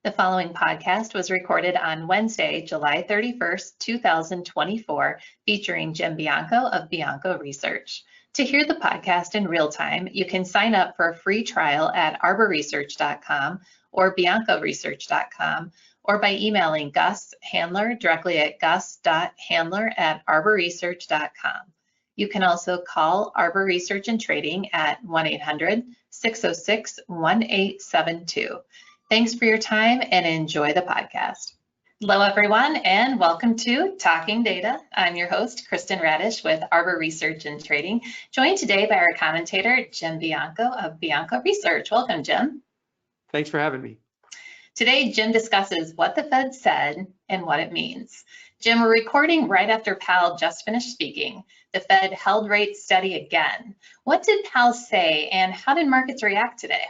The following podcast was recorded on Wednesday, July 31st, 2024, featuring Jim Bianco of Bianco Research. To hear the podcast in real time, you can sign up for a free trial at arborresearch.com or biancoresearch.com, or by emailing Gus Handler directly at gus.handler@arborresearch.com. You can also call Arbor Research and Trading at 1-800-606-1872. Thanks for your time and enjoy the podcast. Hello, everyone, and welcome to Talking Data. I'm your host, Kristen Radosh with Arbor Research and Trading, joined today by our commentator, Jim Bianco of Bianco Research. Welcome, Jim. Thanks for having me. Today, Jim discusses what the Fed said and what it means. Jim, we're recording right after Powell just finished speaking. The Fed held rates steady again. What did Powell say, and how did markets react today?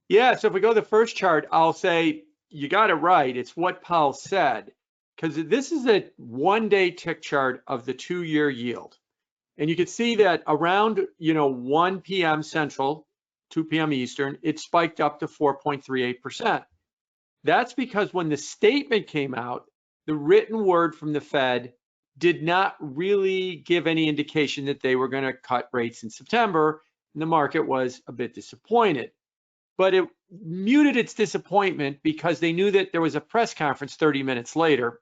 Yeah, so if we go to the first chart, I'll say you got it right. It's what Powell said, because this is a one-day tick chart of the 2-year yield. And you can see that around 1 p.m. Central, 2 p.m. Eastern, it spiked up to 4.38%. That's because when the statement came out, the written word from the Fed did not really give any indication that they were going to cut rates in September, and the market was a bit disappointed. But it muted its disappointment because they knew that there was a press conference 30 minutes later.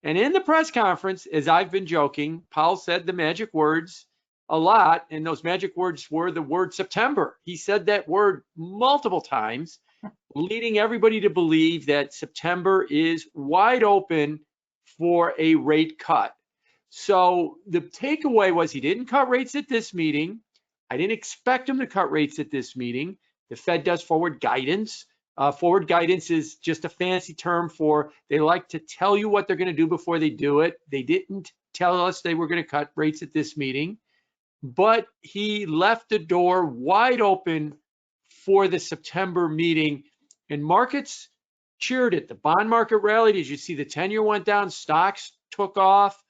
And in the press conference, as I've been joking, Powell said the magic words a lot, and those magic words were the word September. He said that word multiple times, leading everybody to believe that September is wide open for a rate cut. So the takeaway was he didn't cut rates at this meeting. I didn't expect him to cut rates at this meeting. The Fed does forward guidance. Forward guidance is just a fancy term for they like to tell you what they're going to do before they do it. They didn't tell us they were going to cut rates at this meeting, but he left the door wide open for the September meeting, and markets cheered it. The bond market rallied. As you see, the 10-year went down, stocks took off,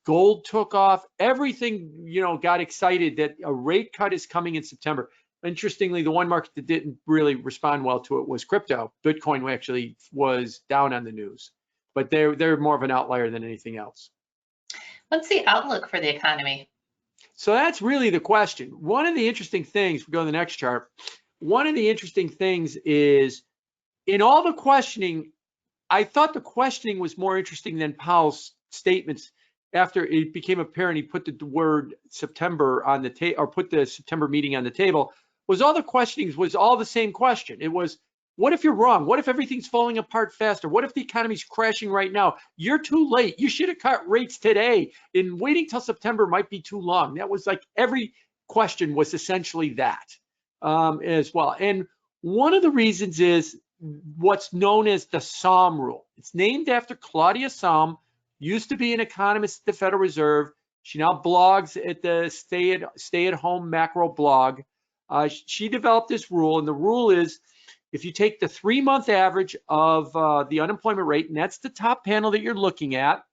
gold took off, everything, got excited that a rate cut is coming in September. Interestingly, the one market that didn't really respond well to it was crypto. Bitcoin actually was down on the news, but they're more of an outlier than anything else. What's the outlook for the economy? So that's really the question. One of the interesting things, we go to the next chart, one of the interesting things is in all the questioning, I thought the questioning was more interesting than Powell's statements. After it became apparent he put the word September on the table, or put the September meeting on the table, was all the questionings was all the same question. It was, what if you're wrong? What if everything's falling apart faster? What if the economy's crashing right now? You're too late. You should have cut rates today. And waiting till September might be too long. That was like every question was essentially that as well. And one of the reasons is what's known as the Sahm rule. It's named after Claudia Sahm, used to be an economist at the Federal Reserve. She now blogs at the stay-at-home macro blog. She developed this rule, and the rule is if you take the 3-month average of the unemployment rate, and that's the top panel that you're looking at,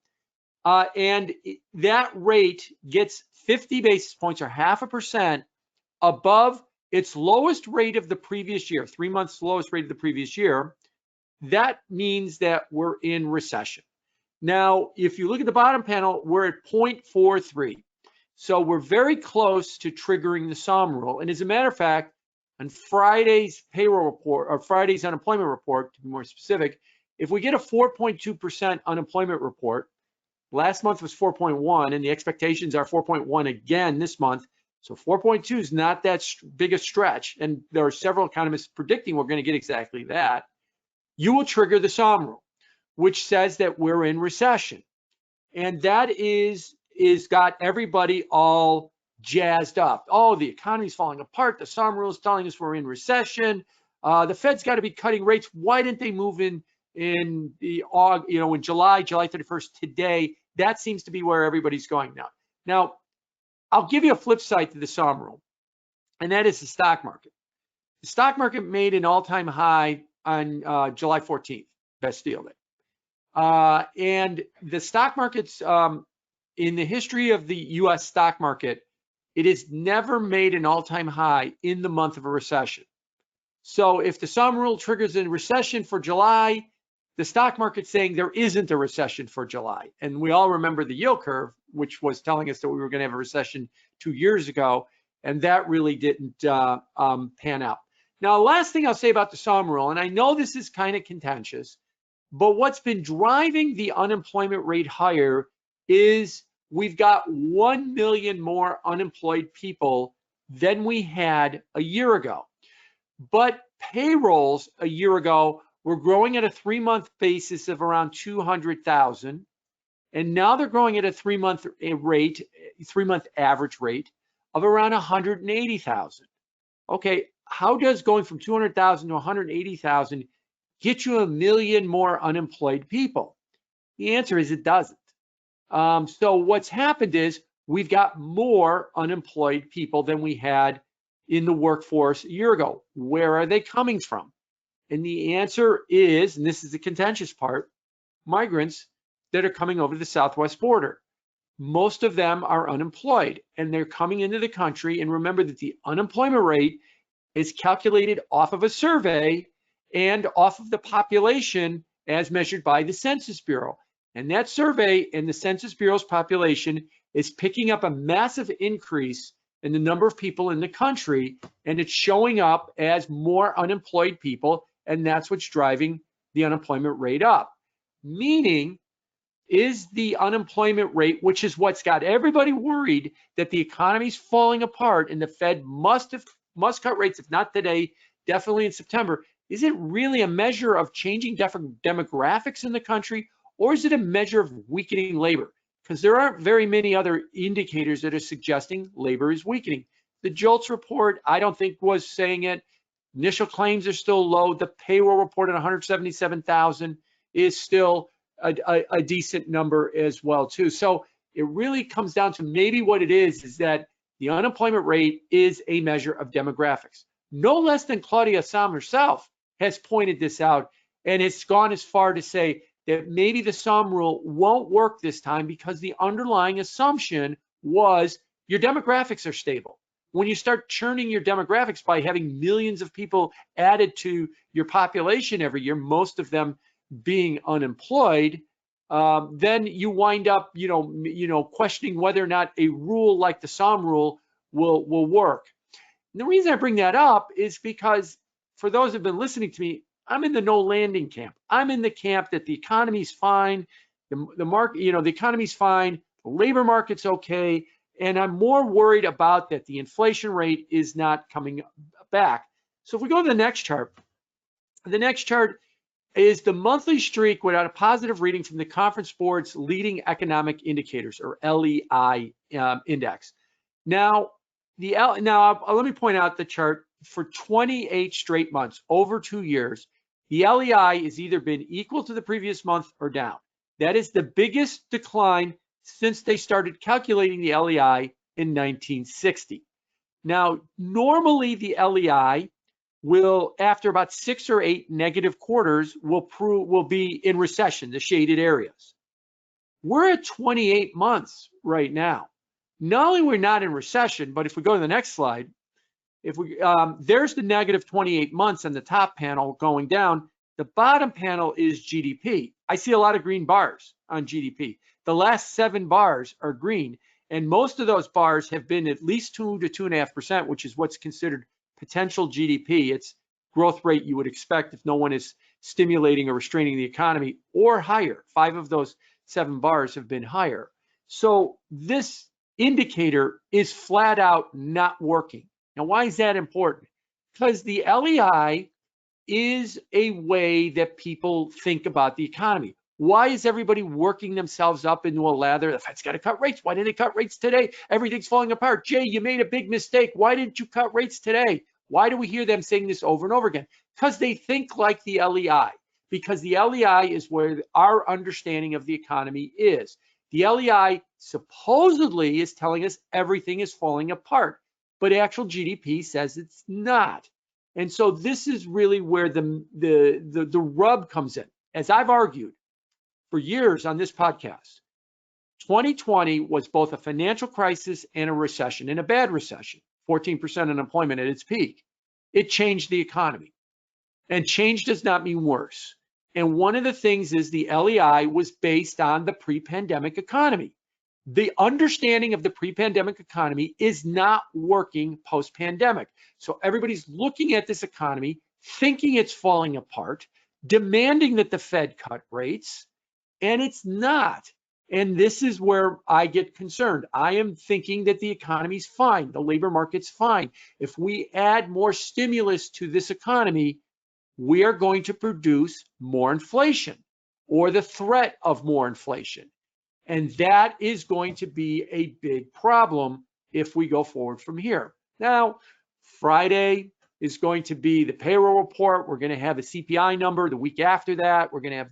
and that rate gets 50 basis points or 0.5% above its lowest rate of the previous year, 3 months lowest rate of the previous year, that means that we're in recession. Now, if you look at the bottom panel, we're at 0.43. So we're very close to triggering the Sahm rule. And as a matter of fact, on Friday's payroll report, or Friday's unemployment report, to be more specific, if we get a 4.2% unemployment report, last month was 4.1, and the expectations are 4.1 again this month. So 4.2 is not that big a stretch. And there are several economists predicting we're going to get exactly that. You will trigger the Sahm rule, which says that we're in recession. And that is got everybody all jazzed up. Oh, the economy's falling apart. The Sahm rule is telling us we're in recession. The Fed's got to be cutting rates. Why didn't they move in in July 31st today? That seems to be where everybody's going now. Now, I'll give you a flip side to the Sahm rule, and that is the stock market. The stock market made an all-time high on July 14th, Bastille Day. And the stock markets, in the history of the US stock market, it has never made an all-time high in the month of a recession. So if the Sahm rule triggers a recession for July, the stock market's saying there isn't a recession for July. And we all remember the yield curve, which was telling us that we were going to have a recession 2 years ago, and that really didn't pan out. Now, last thing I'll say about the Sahm rule, and I know this is kind of contentious, but what's been driving the unemployment rate higher is we've got 1 million more unemployed people than we had a year ago. But payrolls a year ago were growing at a 3-month basis of around 200,000. And now they're growing at a 3-month average rate of around 180,000. Okay, how does going from 200,000 to 180,000 get you 1 million more unemployed people? The answer is it doesn't. So what's happened is we've got more unemployed people than we had in the workforce a year ago. Where are they coming from? And the answer is, and this is the contentious part, migrants that are coming over the southwest border. Most of them are unemployed and they're coming into the country. And remember that the unemployment rate is calculated off of a survey and off of the population as measured by the Census Bureau. And that survey and the Census Bureau's population is picking up a massive increase in the number of people in the country, and it's showing up as more unemployed people, and that's what's driving the unemployment rate up. Meaning, is the unemployment rate, which is what's got everybody worried that the economy's falling apart and the Fed must cut rates, if not today, definitely in September, is it really a measure of changing demographics in the country, or is it a measure of weakening labor? Because there aren't very many other indicators that are suggesting labor is weakening. The JOLTS report, I don't think was saying it. Initial claims are still low. The payroll report at 177,000 is still a decent number as well too. So it really comes down to maybe what it is that the unemployment rate is a measure of demographics. No less than Claudia Sahm herself has pointed this out, and it's gone as far to say that maybe the Sahm rule won't work this time because the underlying assumption was your demographics are stable. When you start churning your demographics by having millions of people added to your population every year, most of them being unemployed, then you wind up, questioning whether or not a rule like the Sahm rule will work. And the reason I bring that up is because for those who've been listening to me, I'm in the no landing camp. I'm in the camp that the economy's fine, the market, the economy's fine, the labor market's okay, and I'm more worried about that the inflation rate is not coming back. So if we go to the next chart is the monthly streak without a positive reading from the Conference Board's leading economic indicators, or LEI index. Now, let me point out the chart. For 28 straight months, over 2 years, the LEI has either been equal to the previous month or down. That is the biggest decline since they started calculating the LEI in 1960. Now, normally the LEI will, after about 6 or 8 negative quarters, will be in recession, the shaded areas. We're at 28 months right now. Not only we're not in recession, but if we go to the next slide, there's the negative 28 months on the top panel going down. The bottom panel is GDP. I see a lot of green bars on GDP. The last 7 bars are green, and most of those bars have been at least 2 to 2.5%, which is what's considered potential GDP. It's growth rate you would expect if no one is stimulating or restraining the economy, or higher. 5 of those 7 bars have been higher. So this indicator is flat out not working. Now, why is that important? Because the LEI is a way that people think about the economy. Why is everybody working themselves up into a lather? The Fed's got to cut rates. Why didn't they cut rates today? Everything's falling apart. Jay, you made a big mistake. Why didn't you cut rates today? Why do we hear them saying this over and over again? Because they think like the LEI. Because the LEI is where our understanding of the economy is. The LEI supposedly is telling us everything is falling apart, but actual GDP says it's not. And so this is really where the rub comes in. As I've argued for years on this podcast, 2020 was both a financial crisis and a recession, and a bad recession, 14% unemployment at its peak. It changed the economy. And change does not mean worse. And one of the things is the LEI was based on the pre-pandemic economy. The understanding of the pre-pandemic economy is not working post-pandemic. So everybody's looking at this economy, thinking it's falling apart, demanding that the Fed cut rates, and it's not. And this is where I get concerned. I am thinking that the economy's fine, the labor market's fine. If we add more stimulus to this economy, we are going to produce more inflation or the threat of more inflation. And that is going to be a big problem if we go forward from here. Now, Friday is going to be the payroll report. We're going to have a CPI number the week after that. We're going to have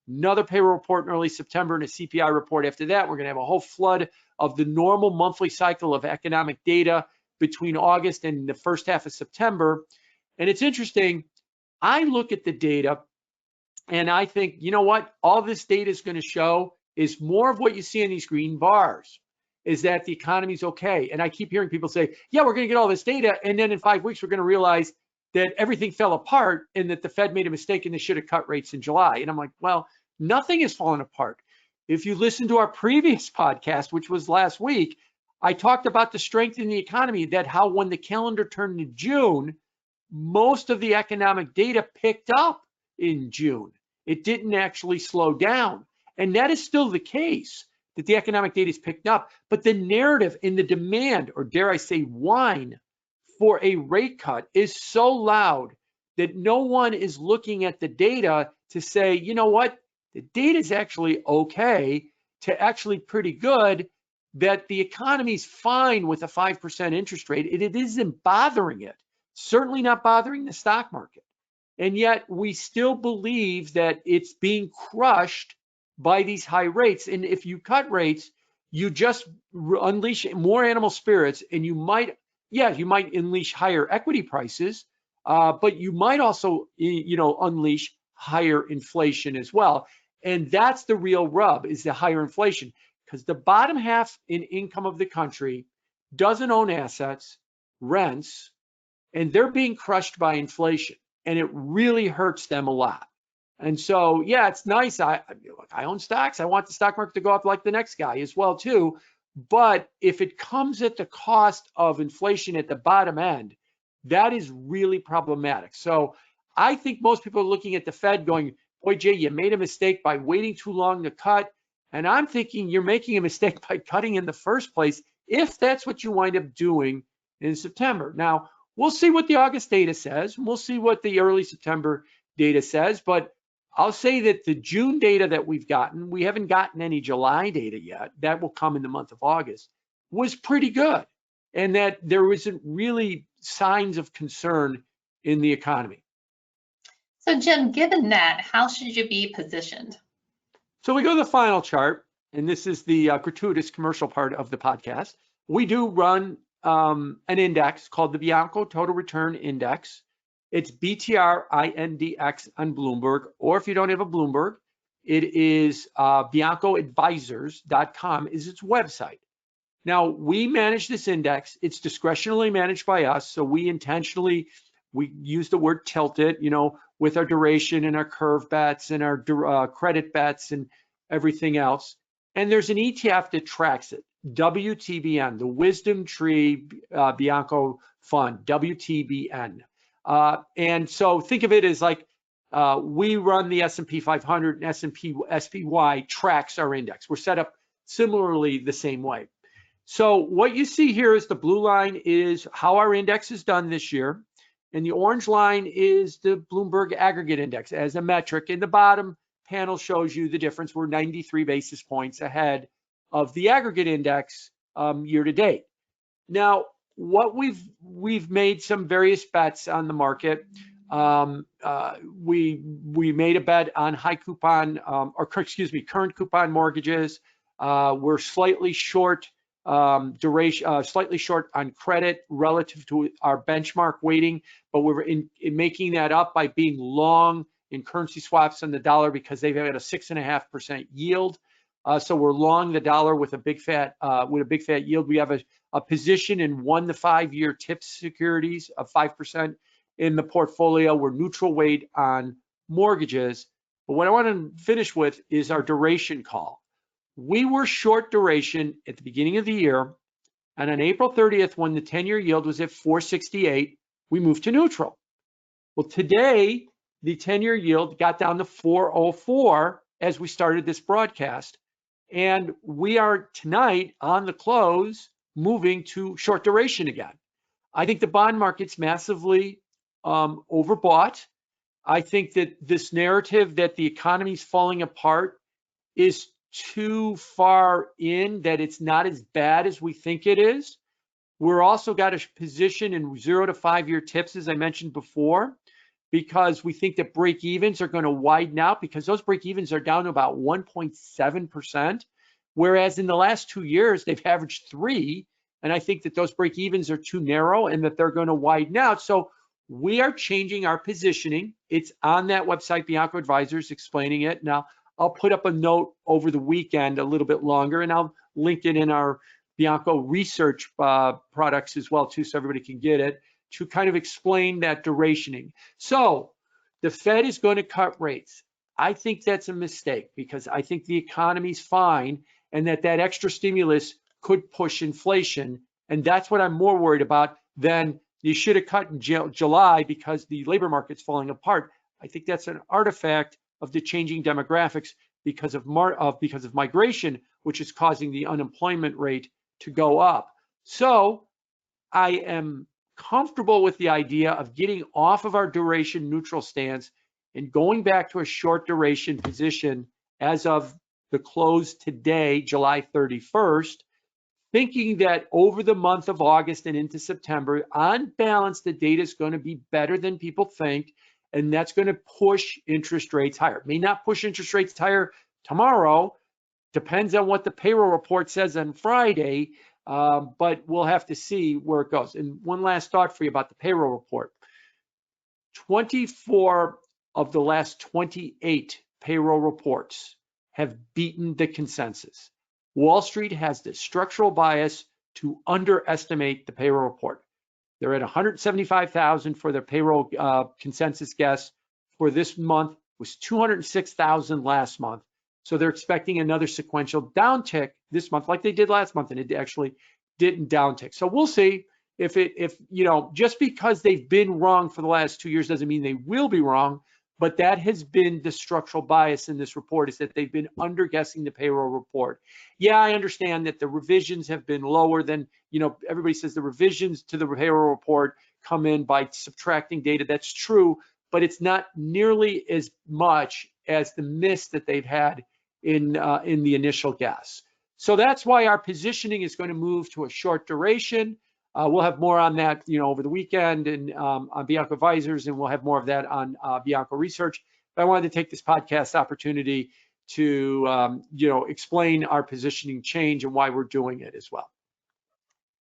another payroll report in early September and a CPI report after that. We're going to have a whole flood of the normal monthly cycle of economic data between August and the first half of September. And it's interesting. I look at the data and I think, you know what? All this data is going to show is more of what you see in these green bars, is that the economy's okay. And I keep hearing people say, yeah, we're going to get all this data, and then in 5 weeks, we're going to realize that everything fell apart and that the Fed made a mistake and they should have cut rates in July. And I'm like, well, nothing has fallen apart. If you listen to our previous podcast, which was last week, I talked about the strength in the economy, that how when the calendar turned to June, most of the economic data picked up in June. It didn't actually slow down. And that is still the case, that the economic data is picked up, but the narrative and the demand, or dare I say whine, for a rate cut is so loud that no one is looking at the data to say, you know what, the data is actually okay to actually pretty good, that the economy's fine with a 5% interest rate, and it isn't bothering it, certainly not bothering the stock market. And yet we still believe that it's being crushed by these high rates. And if you cut rates, you just unleash more animal spirits, and you might unleash higher equity prices, but you might also, unleash higher inflation as well. And that's the real rub, is the higher inflation, because the bottom half in income of the country doesn't own assets, rents, and they're being crushed by inflation, and it really hurts them a lot. And so, yeah, it's nice. I own stocks. I want the stock market to go up like the next guy as well too. But if it comes at the cost of inflation at the bottom end, that is really problematic. So I think most people are looking at the Fed going, boy, Jay, you made a mistake by waiting too long to cut. And I'm thinking you're making a mistake by cutting in the first place, if that's what you wind up doing in September. Now, we'll see what the August data says. We'll see what the early September data says. But I'll say that the June data that we've gotten, we haven't gotten any July data yet, that will come in the month of August, was pretty good. And that there isn't really signs of concern in the economy. So Jim, given that, how should you be positioned? So we go to the final chart, and this is the gratuitous commercial part of the podcast. We do run an index called the Bianco Total Return Index. It's BTRINDX on Bloomberg, or if you don't have a Bloomberg, it is biancoadvisors.com is its website. Now, we manage this index. It's discretionarily managed by us, so we use the word tilted, with our duration and our curve bets and our credit bets and everything else. And there's an ETF that tracks it, WTBN, the Wisdom Tree Bianco Fund, WTBN. And so think of it as like we run the S&P 500 and SPY tracks our index. We're set up similarly the same way. So what you see here is the blue line is how our index is done this year. And the orange line is the Bloomberg Aggregate Index as a metric. And the bottom panel shows you the difference. We're 93 basis points ahead of the aggregate index year to date. Now, what we've made some various bets on the market. We made a bet on high coupon current coupon mortgages. We're slightly short duration, slightly short on credit relative to our benchmark weighting, but we're in making that up by being long in currency swaps on the dollar because they've had a 6.5% yield. So we're long the dollar with a big fat yield. We have a position in 1 to 5 year TIPS securities of 5%, in the portfolio. We're neutral weight on mortgages. But what I want to finish with is our duration call. We were short duration at the beginning of the year, and on April 30th, when the 10-year yield was at 468, we moved to neutral. Well, today, the 10-year yield got down to 404 as we started this broadcast. And we are tonight on the close moving to short duration again. I think the bond market's massively overbought. I think that this narrative that the economy's falling apart is too far in, that it's not as bad as we think it is. We're also got a position in 0 to 5 year tips, as I mentioned before, because we think that break evens are going to widen out, because those break evens are down to about 1.7%, whereas in the last 2 years they've averaged 3. And I think that those break evens are too narrow and that they're going to widen out. So we are changing our positioning. It's on that website, Bianco Advisors, explaining it. Now, I'll put up a note over the weekend a little bit longer, and I'll link it in our Bianco Research products as well, too, so everybody can get it, to kind of explain that durationing. So the Fed is going to cut rates. I think that's a mistake, because I think the economy's fine and that extra stimulus could push inflation. And that's what I'm more worried about than you should have cut in July because the labor market's falling apart. I think that's an artifact of the changing demographics because of migration, which is causing the unemployment rate to go up. So I am comfortable with the idea of getting off of our duration neutral stance and going back to a short duration position as of the close today, July 31st, thinking that over the month of August and into September, on balance, the data is going to be better than people think, and that's going to push interest rates higher. It may not push interest rates higher tomorrow, depends on what the payroll report says on Friday, but we'll have to see where it goes. And one last thought for you about the payroll report. 24 of the last 28 payroll reports have beaten the consensus. Wall Street has this structural bias to underestimate the payroll report. They're at 175,000 for their payroll consensus guess for this month, was 206,000 last month. So they're expecting another sequential downtick this month, like they did last month, and it actually didn't downtick. So we'll see if just because they've been wrong for the last 2 years doesn't mean they will be wrong. But that has been the structural bias in this report, is that they've been underguessing the payroll report. Yeah, I understand that the revisions have been lower than, everybody says the revisions to the payroll report come in by subtracting data. That's true, but it's not nearly as much as the miss that they've had in the initial guess. So that's why our positioning is going to move to a short duration. We'll have more on that, over the weekend and on Bianco Advisors, and we'll have more of that on Bianco Research. But I wanted to take this podcast opportunity to, explain our positioning change and why we're doing it as well.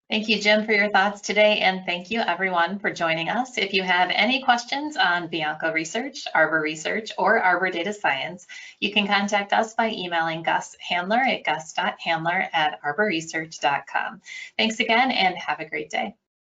Thank you, Jim, for your thoughts today, and thank you everyone for joining us. If you have any questions on Bianco Research, Arbor Research, or Arbor Data Science, you can contact us by emailing Gus Handler at gus.handler@arborresearch.com. Thanks again, and have a great day.